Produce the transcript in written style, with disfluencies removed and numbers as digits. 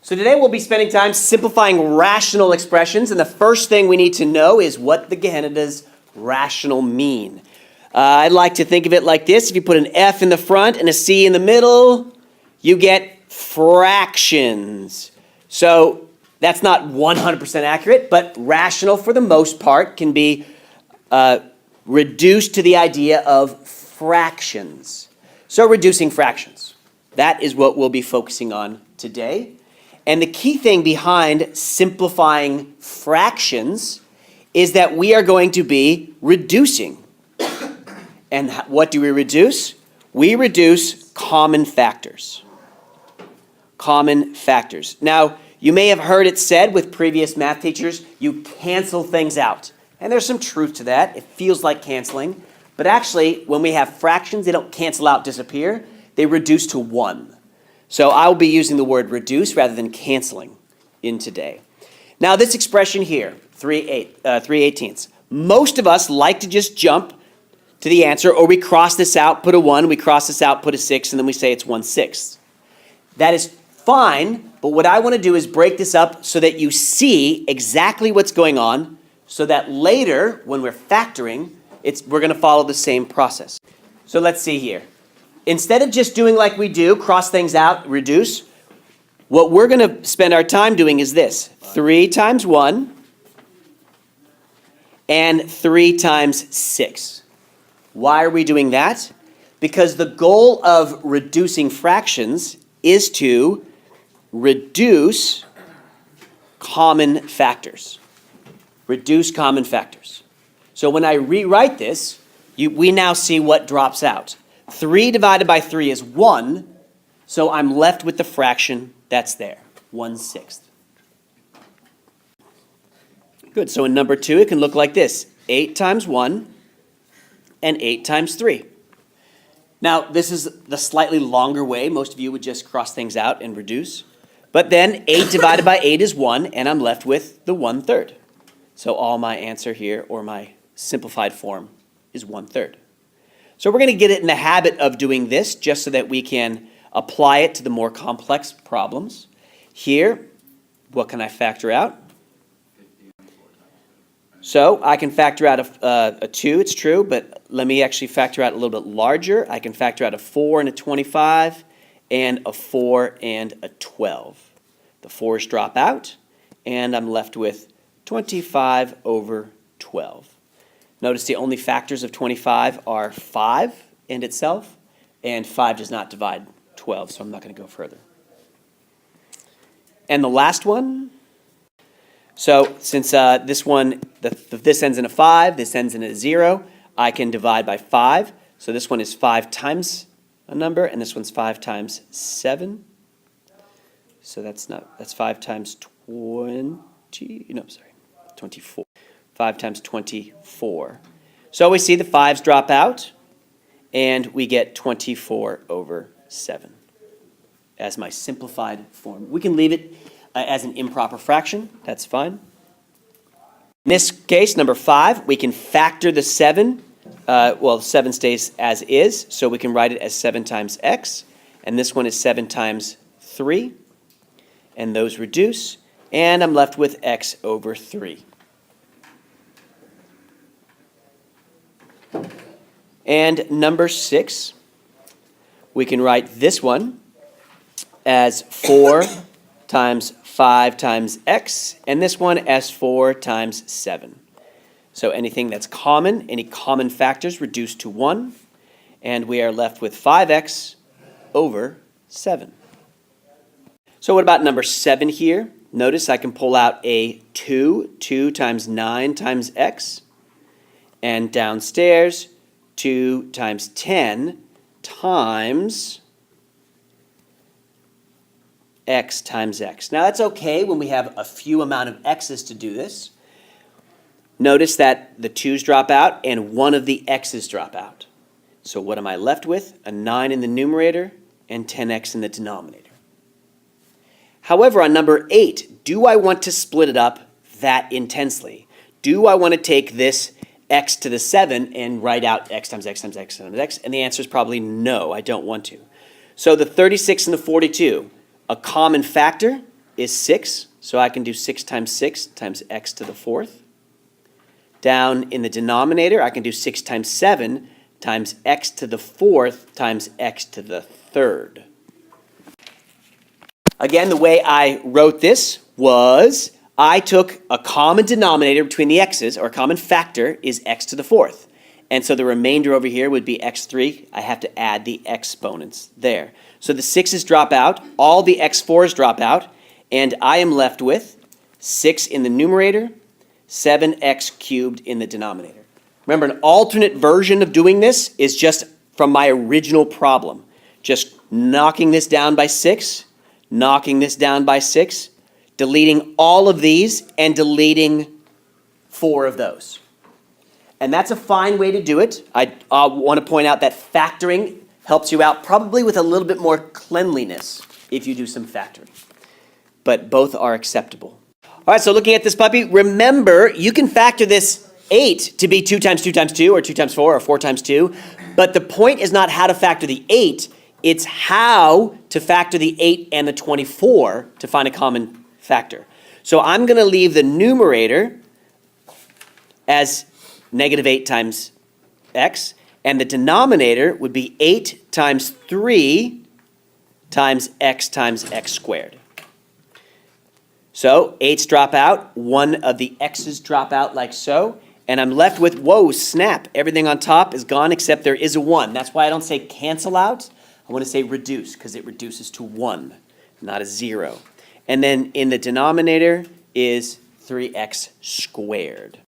So today we'll be spending time simplifying rational expressions, and the first thing we need to know is what the Gehenna does rational mean. I'd like to think of it like this. If you put an F in the front and a C in the middle, you get fractions. So that's not 100% accurate, but rational for the most part can be reduced to the idea of fractions. So reducing fractions. That is what we'll be focusing on today. And the key thing behind simplifying fractions is that we are going to be reducing. And what do we reduce? We reduce common factors. Common factors. Now, you may have heard it said with previous math teachers, you cancel things out. And there's some truth to that. It feels like canceling. But actually, when we have fractions, they don't cancel out, disappear. They reduce to 1. So I will be using the word reduce rather than canceling in today. Now this expression here, 3/18. Most of us like to just jump to the answer, or we cross this out, put a 1, we cross this out, put a 6, and then we say it's 1/6. That is fine, but what I want to do is break this up so that you see exactly what's going on, so that later, when we're factoring, we're going to follow the same process. So let's see here. Instead of just doing like we do, cross things out, reduce, what we're going to spend our time doing is this. 3 times 1 and 3 times 6. Why are we doing that? Because the goal of reducing fractions is to reduce common factors. Reduce common factors. So when I rewrite this, we now see what drops out. 3 divided by 3 is 1, so I'm left with the fraction that's there, 1/6. Good, so in number 2, it can look like this, 8 times 1 and 8 times 3. Now, this is the slightly longer way. Most of you would just cross things out and reduce. But then 8 divided by 8 is 1, and I'm left with the 1/3. So all my answer here, or my simplified form, is 1/3. So we're going to get it in the habit of doing this just so that we can apply it to the more complex problems. Here, what can I factor out? So I can factor out a 2, it's true, but let me actually factor out a little bit larger. I can factor out a 4 and a 25 and a 4 and a 12. The 4's drop out, and I'm left with 25 over 12. Notice the only factors of 25 are 5 and itself, and 5 does not divide 12, so I'm not going to go further. And the last one, so since this one, this ends in a 5, this ends in a 0, I can divide by 5. So this one is 5 times a number, and this one's 5 times 7. So that's 5 times 24. 5 times 24. So we see the 5's drop out, and we get 24 over 7 as my simplified form. We can leave it as an improper fraction. That's fine. In this case, number 5, we can factor the 7. 7 stays as is, so we can write it as 7 times x, and this one is 7 times 3, and those reduce, and I'm left with x over 3. And number 6, we can write this one as 4 times 5 times x, and this one as 4 times 7. So anything that's common, any common factors reduce to 1, and we are left with 5x over 7. So what about number 7 here? Notice I can pull out a 2 times 9 times x, and downstairs 2 times 10 times x times x. Now that's okay when we have a few amount of x's to do this. Notice that the 2's drop out and one of the x's drop out. So what am I left with? A 9 in the numerator and 10x in the denominator. However, on number 8, do I want to split it up that intensely? Do I want to take this x to the 7 and write out x times x times x times x? And the answer is probably no, I don't want to. So the 36 and the 42, a common factor is 6, so I can do 6 times x to the 4th. Down in the denominator, I can do 6 times 7 times x to the 4th times x to the 3rd. Again, the way I wrote this was I took a common denominator between the x's, or a common factor, is x to the 4th. And so the remainder over here would be x3. I have to add the exponents there. So the 6's drop out, all the x4's drop out, and I am left with 6 in the numerator, 7x cubed in the denominator. Remember, an alternate version of doing this is just from my original problem. Just knocking this down by 6, knocking this down by 6, deleting all of these, and deleting 4 of those. And that's a fine way to do it. I want to point out that factoring helps you out probably with a little bit more cleanliness if you do some factoring. But both are acceptable. All right, so looking at this puppy, remember, you can factor this 8 to be 2 times 2 times 2, or 2 times 4, or 4 times 2. But the point is not how to factor the 8. It's how to factor the 8 and the 24 to find a common factor. So I'm going to leave the numerator as negative 8 times x, and the denominator would be 8 times 3 times x squared. So 8's drop out, one of the x's drop out like so, and I'm left with, whoa, snap, everything on top is gone except there is a 1. That's why I don't say cancel out, I want to say reduce, because it reduces to 1, not a 0. And then in the denominator is 3x squared.